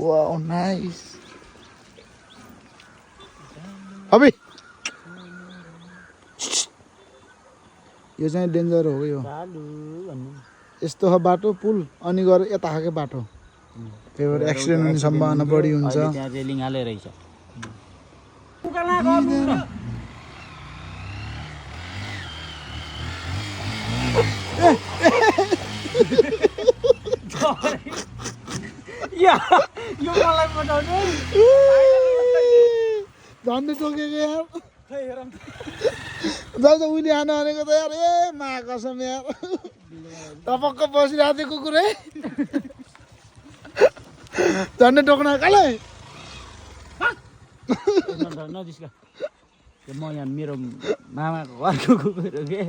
wow nice अबे यो चाहिँ डेन्जर हो यो यस्तो हो बाटो पुल अनि गएर यता खाके बाटो त्यही भएर एक्सिडेन्ट हुने सम्भावना बढी हुन्छ त्यहाँ रेलिङ हाले रहेछ यो मलाई पठाउने झन्डै टोकेको यार जब उनी आन भनेको त यार ए मा कसम यार टपक्क बसिरहेको थियो कुकुरै झन्डै टोक्न कालै नजिस्का म यहाँ मेरो मामाको घरको कुकुर हो के